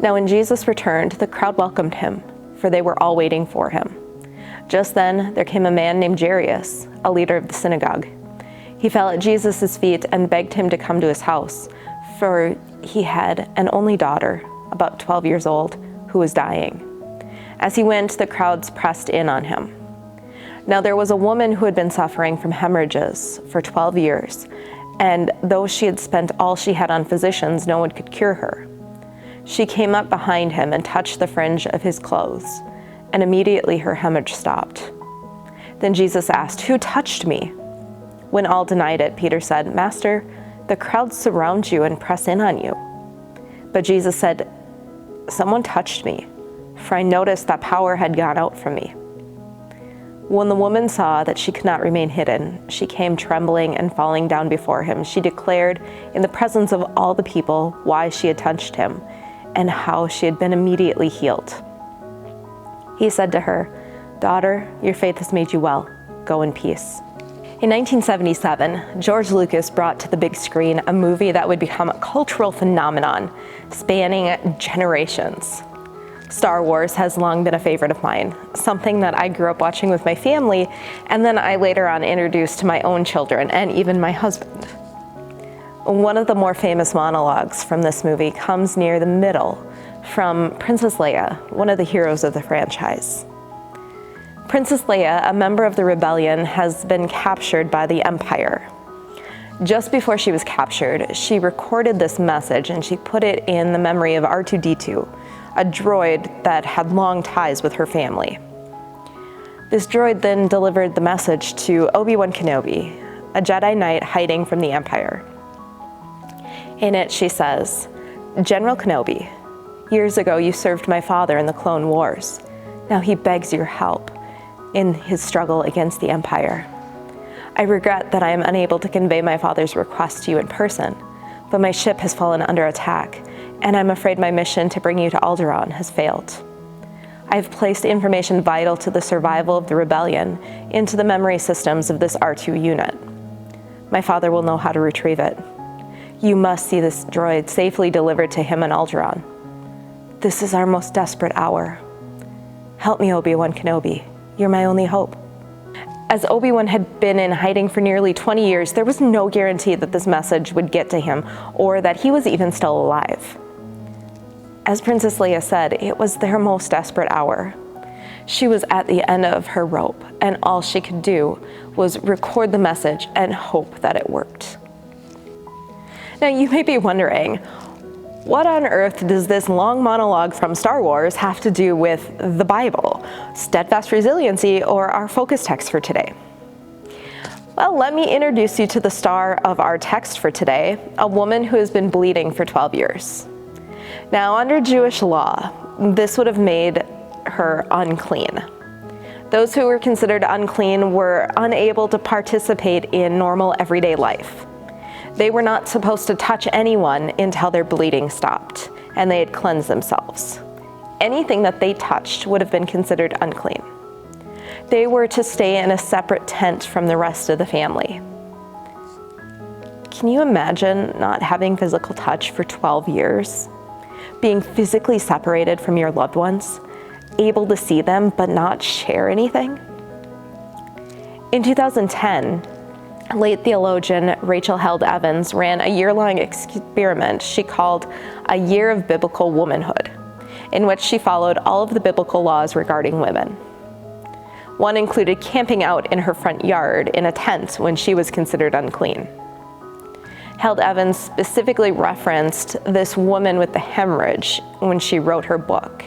Now when Jesus returned, the crowd welcomed him, for they were all waiting for him. Just then there came a man named Jairus, a leader of the synagogue. He fell at Jesus' feet and begged him to come to his house, for he had an only daughter, about 12 years old, who was dying. As he went, the crowds pressed in on him. Now there was a woman who had been suffering from hemorrhages for 12 years, and though she had spent all she had on physicians, no one could cure her. She came up behind him and touched the fringe of his clothes, and immediately her hemorrhage stopped. Then Jesus asked, "Who touched me?" When all denied it, Peter said, "Master, the crowds surround you and press in on you." But Jesus said, "Someone touched me, for I noticed that power had gone out from me." When the woman saw that she could not remain hidden, she came trembling and falling down before him. She declared in the presence of all the people why she had touched him and how she had been immediately healed. He said to her, "Daughter, your faith has made you well. Go in peace." In 1977, George Lucas brought to the big screen a movie that would become a cultural phenomenon, spanning generations. Star Wars has long been a favorite of mine, something that I grew up watching with my family, and then I later on introduced to my own children and even my husband. One of the more famous monologues from this movie comes near the middle, from Princess Leia, one of the heroes of the franchise. Princess Leia, a member of the rebellion, has been captured by the Empire. Just before she was captured, she recorded this message and she put it in the memory of R2-D2, a droid that had long ties with her family. This droid then delivered the message to Obi-Wan Kenobi, a Jedi Knight hiding from the Empire. In it, she says, "General Kenobi, years ago you served my father in the Clone Wars. Now he begs your help in his struggle against the Empire. I regret that I am unable to convey my father's request to you in person, but my ship has fallen under attack, and I'm afraid my mission to bring you to Alderaan has failed. I have placed information vital to the survival of the rebellion into the memory systems of this R2 unit. My father will know how to retrieve it. You must see this droid safely delivered to him in Alderaan. This is our most desperate hour. Help me, Obi-Wan Kenobi. You're my only hope." As Obi-Wan had been in hiding for nearly 20 years, there was no guarantee that this message would get to him or that he was even still alive. As Princess Leia said, it was their most desperate hour. She was at the end of her rope, and all she could do was record the message and hope that it worked. Now you may be wondering, what on earth does this long monologue from Star Wars have to do with the Bible, Steadfast Resiliency, or our focus text for today? Well, let me introduce you to the star of our text for today, a woman who has been bleeding for 12 years. Now, under Jewish law, this would have made her unclean. Those who were considered unclean were unable to participate in normal everyday life. They were not supposed to touch anyone until their bleeding stopped and they had cleansed themselves. Anything that they touched would have been considered unclean. They were to stay in a separate tent from the rest of the family. Can you imagine not having physical touch for 12 years? Being physically separated from your loved ones, able to see them but not share anything? In 2010, late theologian Rachel Held Evans ran a year-long experiment she called A Year of Biblical Womanhood, in which she followed all of the biblical laws regarding women. One included camping out in her front yard in a tent when she was considered unclean. Held Evans specifically referenced this woman with the hemorrhage when she wrote her book.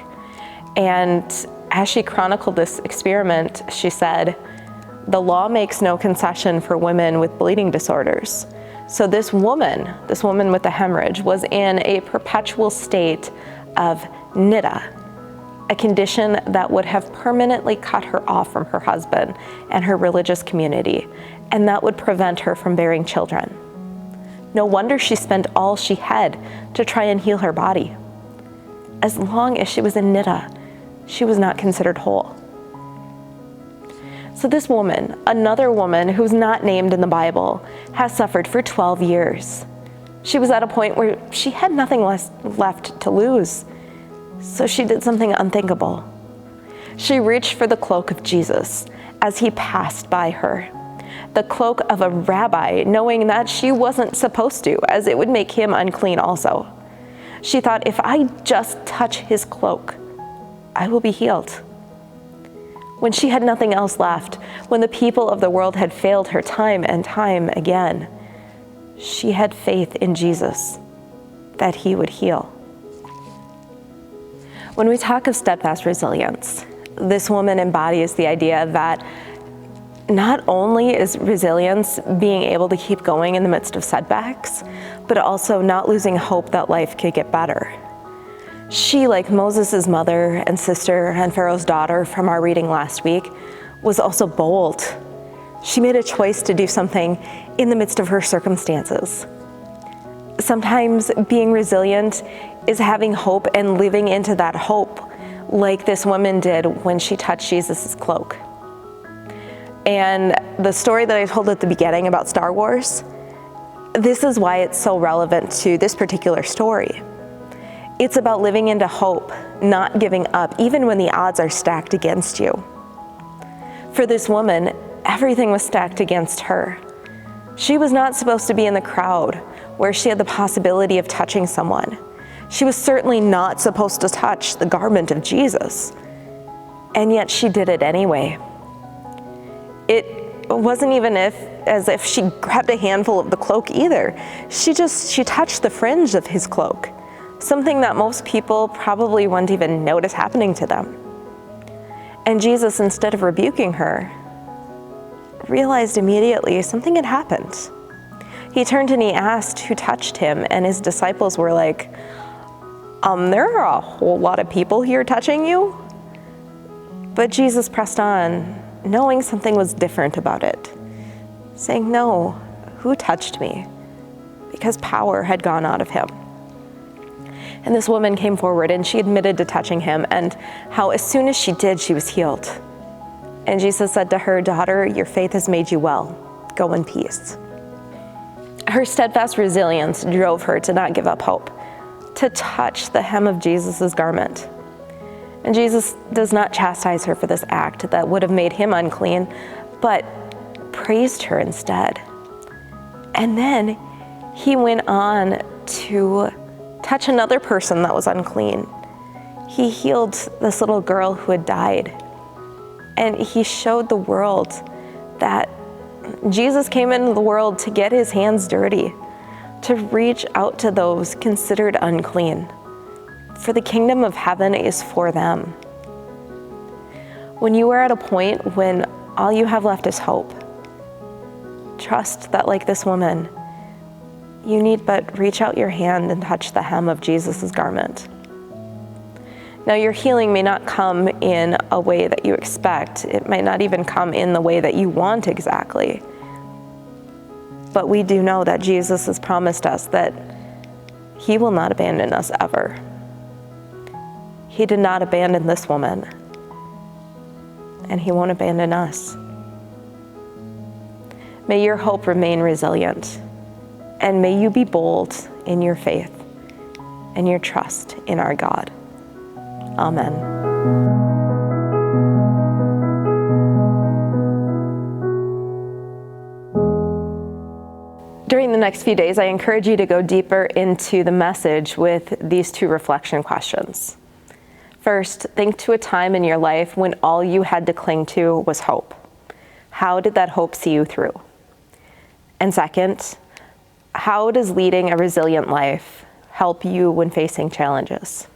And as she chronicled this experiment, she said, "The law makes no concession for women with bleeding disorders. So this woman with the hemorrhage, was in a perpetual state of niddah, a condition that would have permanently cut her off from her husband and her religious community, and that would prevent her from bearing children. No wonder she spent all she had to try and heal her body. As long as she was in niddah, she was not considered whole." So this woman, another woman who's not named in the Bible, has suffered for 12 years. She was at a point where she had nothing left to lose. So she did something unthinkable. She reached for the cloak of Jesus as he passed by her. The cloak of a rabbi, knowing that she wasn't supposed to, as it would make him unclean also. She thought, if I just touch his cloak, I will be healed. When she had nothing else left, when the people of the world had failed her time and time again, she had faith in Jesus that he would heal. When we talk of steadfast resilience, this woman embodies the idea that not only is resilience being able to keep going in the midst of setbacks, but also not losing hope that life could get better. She, like Moses' mother and sister and Pharaoh's daughter from our reading last week, was also bold. She made a choice to do something in the midst of her circumstances. Sometimes being resilient is having hope and living into that hope, like this woman did when she touched Jesus' cloak. And the story that I told at the beginning about Star Wars, this is why it's so relevant to this particular story. It's about living into hope, not giving up, even when the odds are stacked against you. For this woman, everything was stacked against her. She was not supposed to be in the crowd where she had the possibility of touching someone. She was certainly not supposed to touch the garment of Jesus. And yet she did it anyway. It wasn't even as if she grabbed a handful of the cloak either. She touched the fringe of his cloak, something that most people probably wouldn't even notice happening to them. And Jesus, instead of rebuking her, realized immediately something had happened. He turned and he asked who touched him, and his disciples were like, there are a whole lot of people here touching you. But Jesus pressed on, knowing something was different about it, saying, no, who touched me? Because power had gone out of him. And this woman came forward and she admitted to touching him, and how as soon as she did, she was healed. And Jesus said to her, daughter, your faith has made you well. Go in peace. Her steadfast resilience drove her to not give up hope, to touch the hem of Jesus' garment. And Jesus does not chastise her for this act that would have made him unclean, but praised her instead. And then he went on to touch another person that was unclean. He healed this little girl who had died. And he showed the world that Jesus came into the world to get his hands dirty, to reach out to those considered unclean. For the kingdom of heaven is for them. When you are at a point when all you have left is hope, trust that, like this woman, you need but reach out your hand and touch the hem of Jesus' garment. Now, your healing may not come in a way that you expect. It might not even come in the way that you want exactly. But we do know that Jesus has promised us that he will not abandon us ever. He did not abandon this woman, and he won't abandon us. May your hope remain resilient, and may you be bold in your faith and your trust in our God. Amen. During the next few days, I encourage you to go deeper into the message with these two reflection questions. First, think to a time in your life when all you had to cling to was hope. How did that hope see you through? And second, how does leading a resilient life help you when facing challenges?